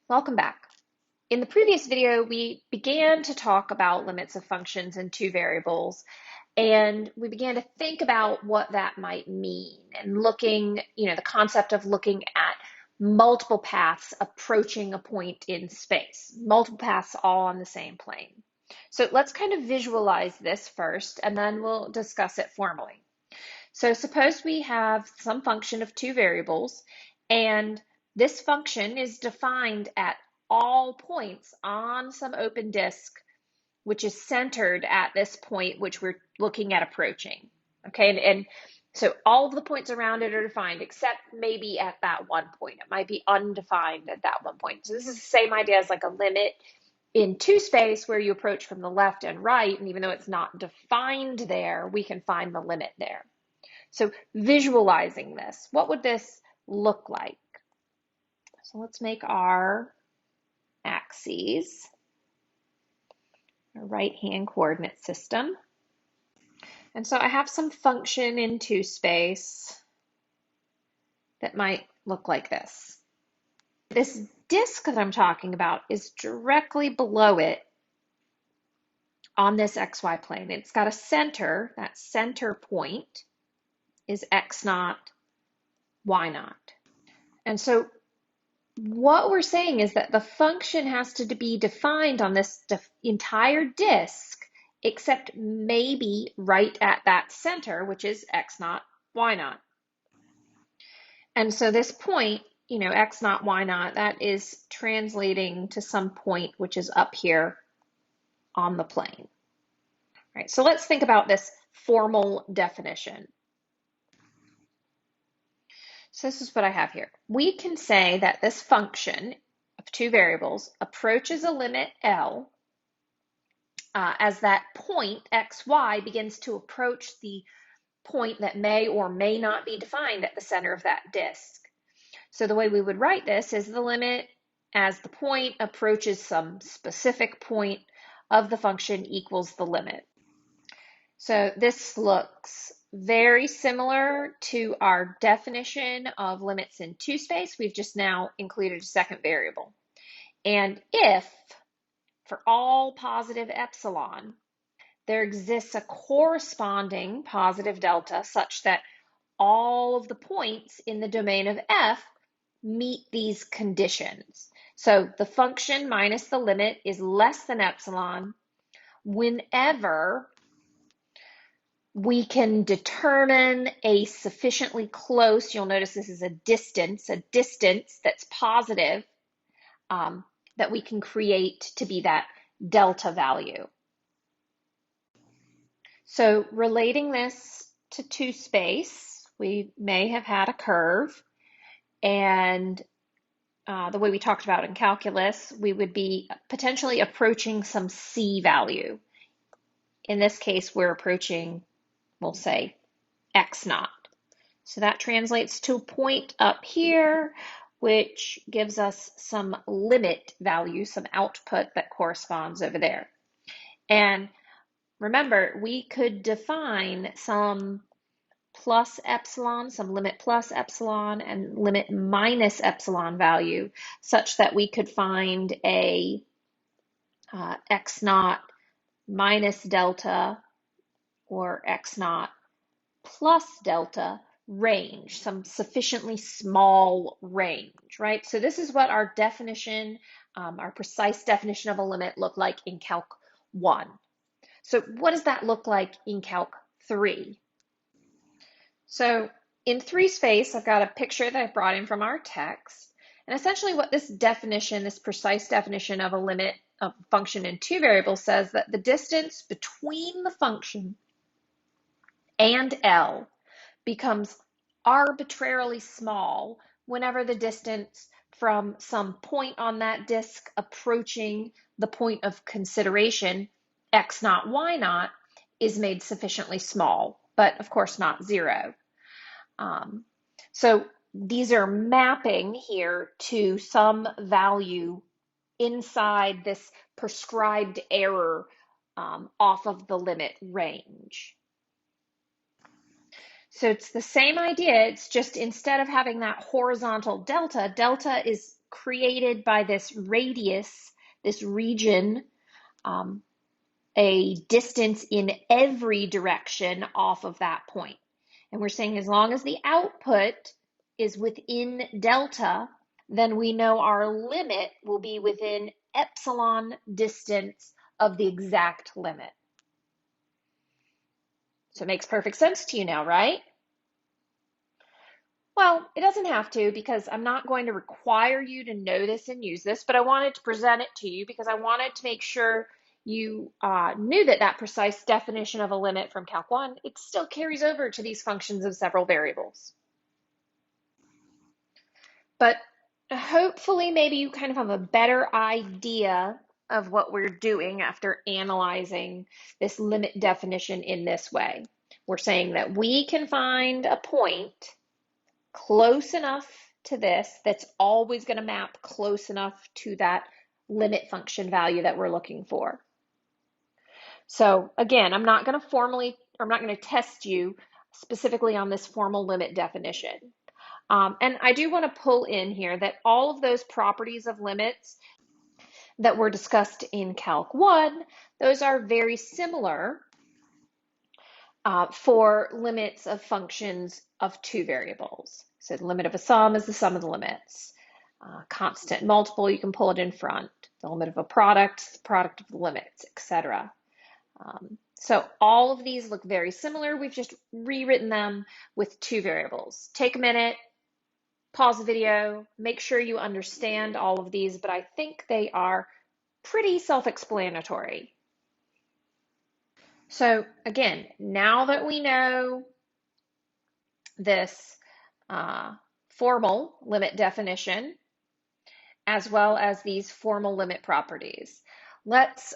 Welcome back. In the previous video, we began to talk about limits of functions in two variables, and we began to think about what that might mean and looking, the concept of looking at multiple paths approaching a point in space, multiple paths all on the same plane. So let's kind of visualize this first, and then we'll discuss it formally. So suppose we have some function of two variables, and this function is defined at all points on some open disk, which is centered at this point, which we're looking at approaching. Okay, and so all of the points around it are defined, except maybe at that one point. It might be undefined at that one point. So this is the same idea as like a limit in two space where you approach from the left and right, and even though it's not defined there, we can find the limit there. So visualizing this, what would this look like? So let's make our axes, our right-hand coordinate system. And so I have some function in two space that might look like this. This disk that I'm talking about is directly below it on this XY plane. It's got a center. That center point is x naught, y naught. And so what we're saying is that the function has to be defined on this entire disk, except maybe right at that center, which is x naught, y naught. And so this point, x naught, y naught, that is translating to some point which is up here on the plane. All right, so let's think about this formal definition. So this is what I have here. We can say that this function of two variables approaches a limit L as that point xy begins to approach the point that may or may not be defined at the center of that disk. So the way we would write this is the limit as the point approaches some specific point of the function equals the limit. So this looks very similar to our definition of limits in two space. We've just now included a second variable. And if, for all positive epsilon, there exists a corresponding positive delta such that all of the points in the domain of f meet these conditions. So the function minus the limit is less than epsilon whenever we can determine a sufficiently close, you'll notice this is a distance that's positive that we can create to be that delta value. So relating this to two space, we may have had a curve, and the way we talked about in calculus, we would be potentially approaching some C value. In this case, we're approaching, we'll say, x naught. So that translates to a point up here, which gives us some limit value, some output that corresponds over there. And remember, we could define some plus epsilon, some limit plus epsilon, and limit minus epsilon value, such that we could find a x naught minus delta or x naught plus delta range, some sufficiently small range, right? So this is what our definition, our precise definition of a limit looked like in Calc 1. So what does that look like in Calc 3? So in 3 space, I've got a picture that I brought in from our text. And essentially what this definition, this precise definition of a limit of a function in two variables says that the distance between the function and L becomes arbitrarily small whenever the distance from some point on that disk approaching the point of consideration, x naught, y naught, is made sufficiently small, but of course not 0. So these are mapping here to some value inside this prescribed error off of the limit range. So it's the same idea, it's just instead of having that horizontal delta, delta is created by this radius, this region, a distance in every direction off of that point. And we're saying as long as the output is within delta, then we know our limit will be within epsilon distance of the exact limit. So it makes perfect sense to you now, right? Well, it doesn't have to, because I'm not going to require you to know this and use this, but I wanted to present it to you because I wanted to make sure you knew that that precise definition of a limit from Calc 1, it still carries over to these functions of several variables. But hopefully maybe you kind of have a better idea of what we're doing after analyzing this limit definition in this way. We're saying that we can find a point close enough to this that's always going to map close enough to that limit function value that we're looking for. So again, I'm not going to test you specifically on this formal limit definition. And I do want to pull in here that all of those properties of limits that were discussed in Calc 1, those are very similar for limits of functions of two variables. So the limit of a sum is the sum of the limits. Constant multiple, you can pull it in front. The limit of a product, the product of the limits, etc. So all of these look very similar. We've just rewritten them with two variables. Take a minute, pause the video, make sure you understand all of these, but I think they are pretty self-explanatory. So again, now that we know this formal limit definition, as well as these formal limit properties, let's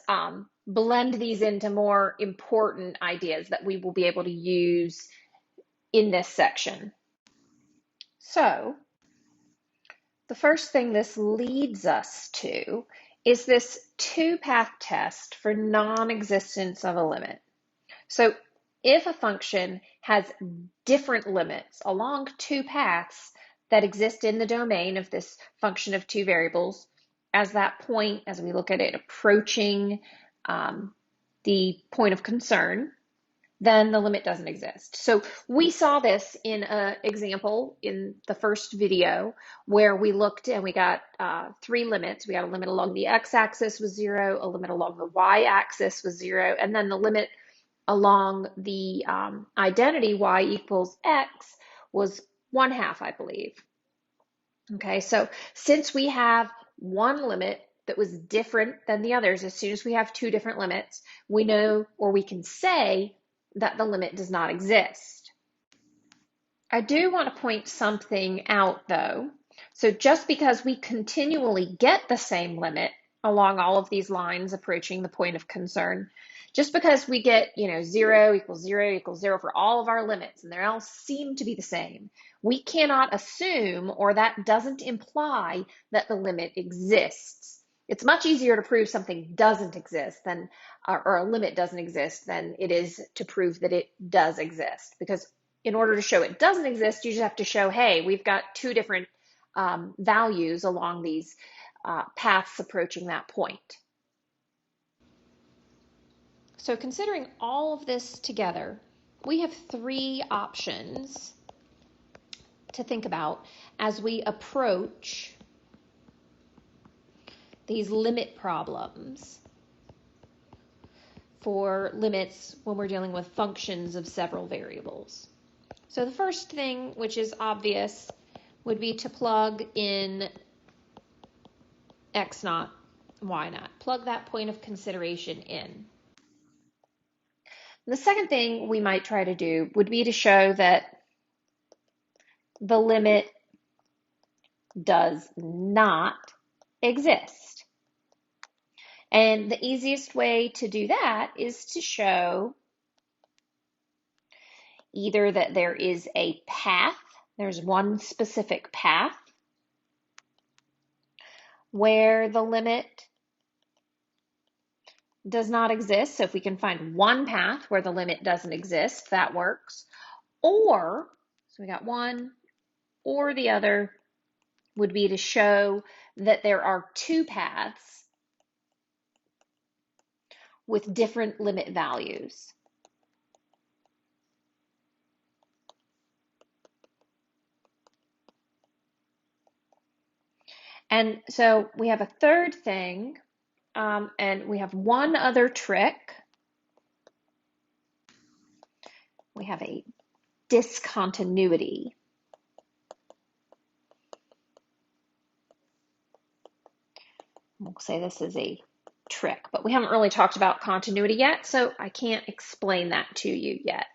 blend these into more important ideas that we will be able to use in this section. So the first thing this leads us to is this two-path test for non-existence of a limit. So if a function has different limits along two paths that exist in the domain of this function of two variables, as that point, as we look at it approaching the point of concern, then the limit doesn't exist. So we saw this in an example in the first video where we looked and we got three limits. We got a limit along the x-axis was 0, a limit along the y-axis was 0, and then the limit along the identity y equals x was 1/2, I believe. Okay, so since we have one limit that was different than the others, as soon as we have two different limits, we know, or we can say, that the limit does not exist. I do want to point something out though. So just because we continually get the same limit along all of these lines approaching the point of concern, just because we get, 0 equals 0 equals 0 for all of our limits and they all seem to be the same, we cannot assume, or that doesn't imply, that the limit exists. It's much easier to prove something doesn't exist than, or a limit doesn't exist, than it is to prove that it does exist. Because in order to show it doesn't exist, you just have to show, hey, we've got two different values along these paths approaching that point. So considering all of this together, we have three options to think about as we approach these limit problems for limits when we're dealing with functions of several variables. So the first thing, which is obvious, would be to plug in x naught, y naught. Plug that point of consideration in. The second thing we might try to do would be to show that the limit does not exist. And the easiest way to do that is to show either that there is a path, there's one specific path where the limit does not exist. So if we can find one path where the limit doesn't exist, that works. Or, so we got one or the other, would be to show that there are two paths with different limit values. And so we have a third thing, and we have one other trick. We have a discontinuity. We'll say this is a trick, but we haven't really talked about continuity yet, so I can't explain that to you yet.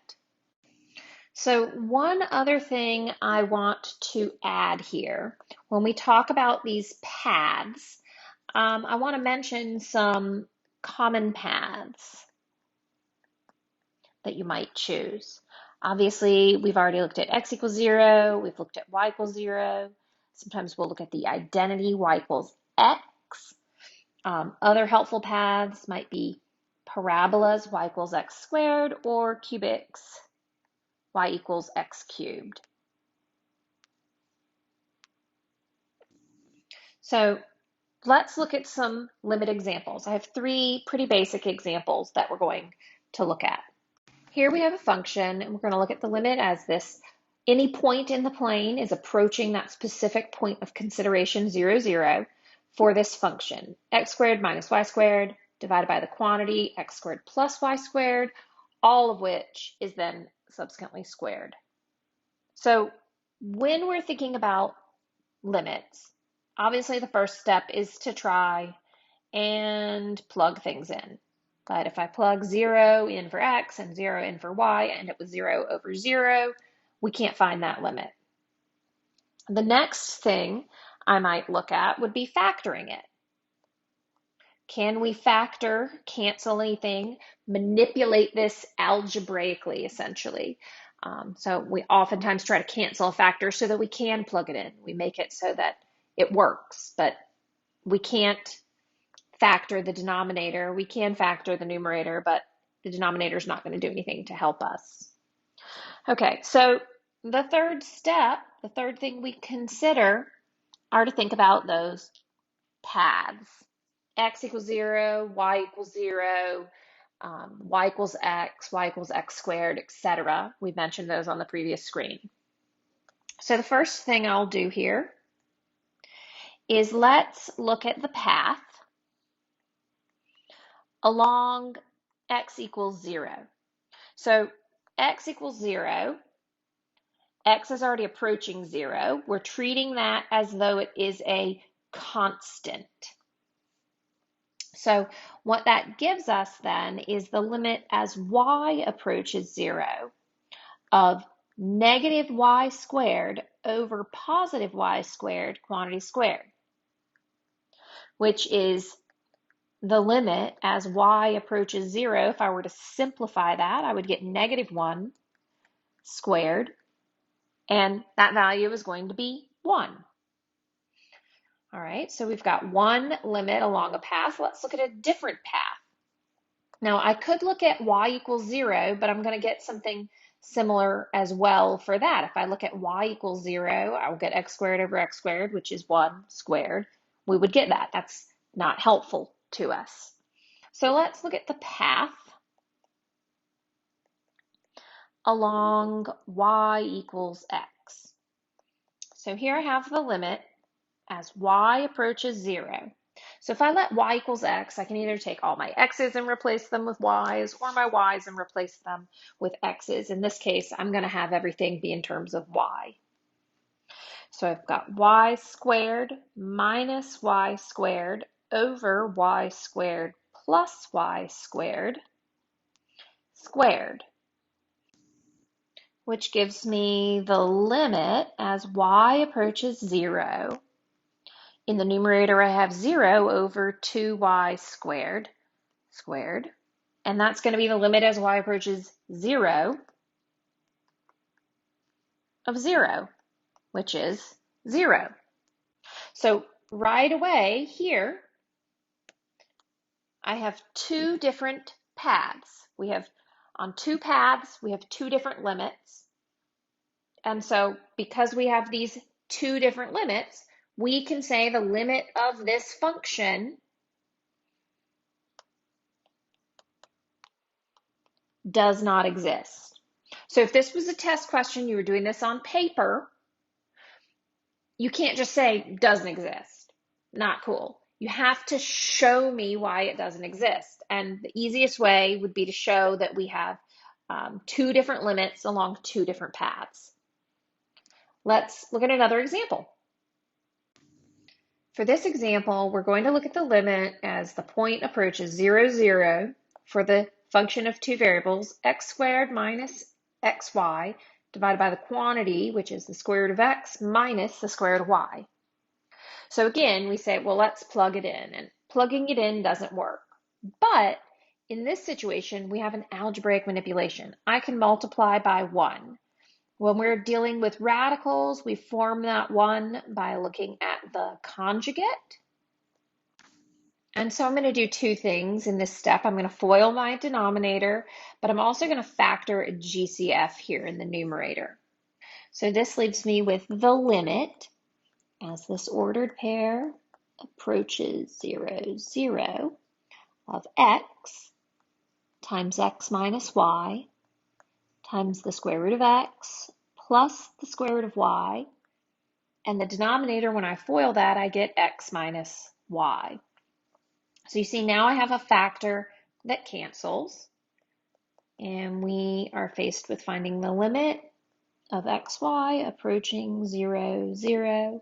So one other thing I want to add here, when we talk about these paths, I want to mention some common paths that you might choose. Obviously, we've already looked at x equals 0, we've looked at y equals 0. Sometimes we'll look at the identity y equals x. Other helpful paths might be parabolas, y equals x squared, or cubics, y equals x cubed. So let's look at some limit examples. I have three pretty basic examples that we're going to look at. Here we have a function, and we're going to look at the limit as this. Any point in the plane is approaching that specific point of consideration, 0, 0, for this function. X squared minus y squared divided by the quantity x squared plus y squared, all of which is then subsequently squared. So when we're thinking about limits, obviously the first step is to try and plug things in. But if I plug 0 in for x and 0 in for y, I end up with 0 over 0. We can't find that limit. The next thing I might look at would be factoring it. Can we factor, cancel anything, manipulate this algebraically, essentially? So we oftentimes try to cancel a factor so that we can plug it in. We make it so that it works, but we can't factor the denominator. We can factor the numerator, but the denominator is not going to do anything to help us. Okay, so the third step, the third thing we consider are to think about those paths. X equals 0, y equals 0, y equals x squared, etc. We mentioned those on the previous screen. So the first thing I'll do here is let's look at the path along x equals 0. So x equals 0, x is already approaching 0. We're treating that as though it is a constant. So what that gives us then is the limit as y approaches 0 of negative y squared over positive y squared quantity squared, which is the limit as y approaches 0. If I were to simplify that, I would get negative 1 squared, and that value is going to be 1. All right, so we've got one limit along a path. Let's look at a different path. Now, I could look at y equals 0, but I'm going to get something similar as well for that. If I look at y equals 0, I will get x squared over x squared, which is 1 squared. We would get that. That's not helpful to us. So let's look at the path along y equals x. So here I have the limit as y approaches 0. So if I let y equals x, I can either take all my x's and replace them with y's, or my y's and replace them with x's. In this case, I'm going to have everything be in terms of y. So I've got y squared minus y squared over y squared plus y squared squared, which gives me the limit as y approaches 0. In the numerator, I have 0 over 2y squared squared, and that's going to be the limit as y approaches 0 of 0, which is 0. So right away here, I have two different paths. On two paths, we have two different limits. And so because we have these two different limits, we can say the limit of this function does not exist. So if this was a test question, you were doing this on paper, you can't just say doesn't exist. Not cool. You have to show me why it doesn't exist. And the easiest way would be to show that we have two different limits along two different paths. Let's look at another example. For this example, we're going to look at the limit as the point approaches 0, 0 for the function of two variables, x squared minus xy divided by the quantity, which is the square root of x minus the square root of y. So again, we say, well, let's plug it in, and plugging it in doesn't work. But in this situation, we have an algebraic manipulation. I can multiply by 1. When we're dealing with radicals, we form that 1 by looking at the conjugate. And so I'm going to do two things in this step. I'm going to FOIL my denominator, but I'm also going to factor a GCF here in the numerator. So this leaves me with the limit as this ordered pair approaches 0, 0 of x times x minus y times the square root of x plus the square root of y. And the denominator, when I FOIL that, I get x minus y. So you see now I have a factor that cancels. And we are faced with finding the limit of xy approaching 0, 0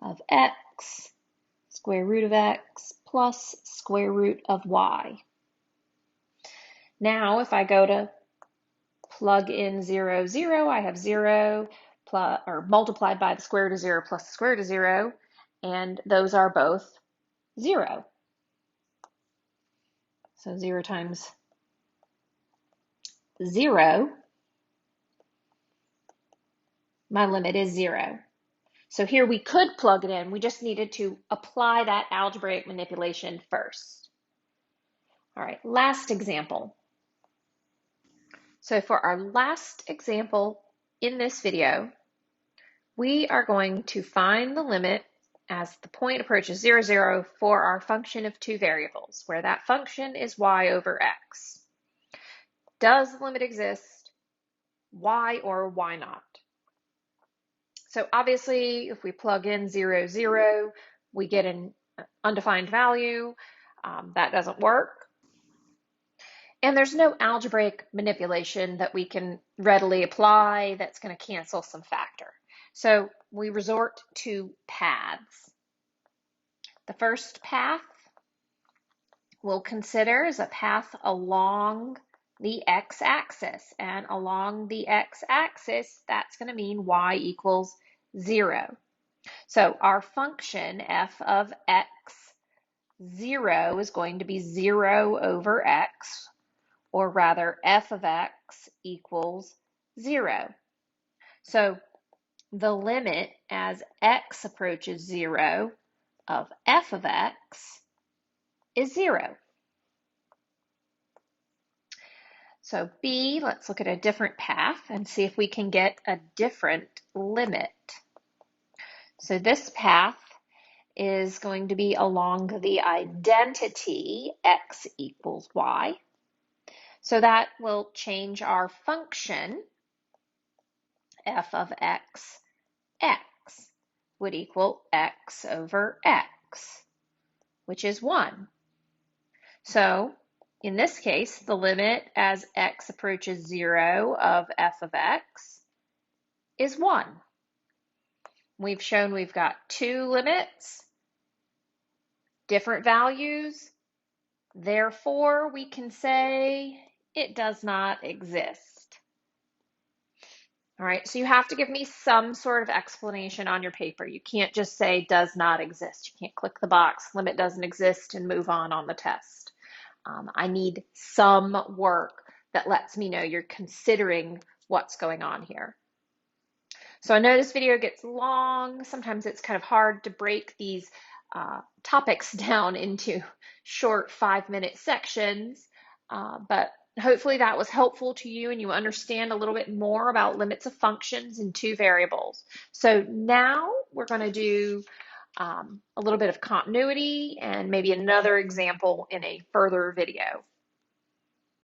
of x square root of x plus square root of y. Now if I go to plug in 0, 0, I have 0 plus, or multiplied by the square root of 0 plus the square root of 0, and those are both 0. So 0 times 0, my limit is 0. So here we could plug it in, we just needed to apply that algebraic manipulation first. All right, last example. So for our last example in this video, we are going to find the limit as the point approaches 0, 0 for our function of two variables, where that function is y over x. Does the limit exist? Why or why not? So obviously, if we plug in 0, 0, we get an undefined value. That doesn't work. And there's no algebraic manipulation that we can readily apply that's going to cancel some factor. So we resort to paths. The first path we'll consider is a path along the x-axis. And along the x-axis, that's going to mean y equals 0. So our function f of x, 0, is going to be 0 over x, or rather f of x equals 0. So the limit as x approaches 0 of f of x is 0. So B, let's look at a different path and see if we can get a different limit. So this path is going to be along the identity x equals y. So that will change our function f of x, x would equal x over x, which is 1. So in this case, the limit as x approaches 0 of f of x is 1. We've shown we've got two limits, different values. Therefore, we can say it does not exist. All right, so you have to give me some sort of explanation on your paper. You can't just say does not exist. You can't click the box, limit doesn't exist, and move on the test. I need some work that lets me know you're considering what's going on here. So I know this video gets long. Sometimes it's kind of hard to break these topics down into short 5-minute sections, but hopefully that was helpful to you and you understand a little bit more about limits of functions in two variables. So now we're going to do a little bit of continuity and maybe another example in a further video.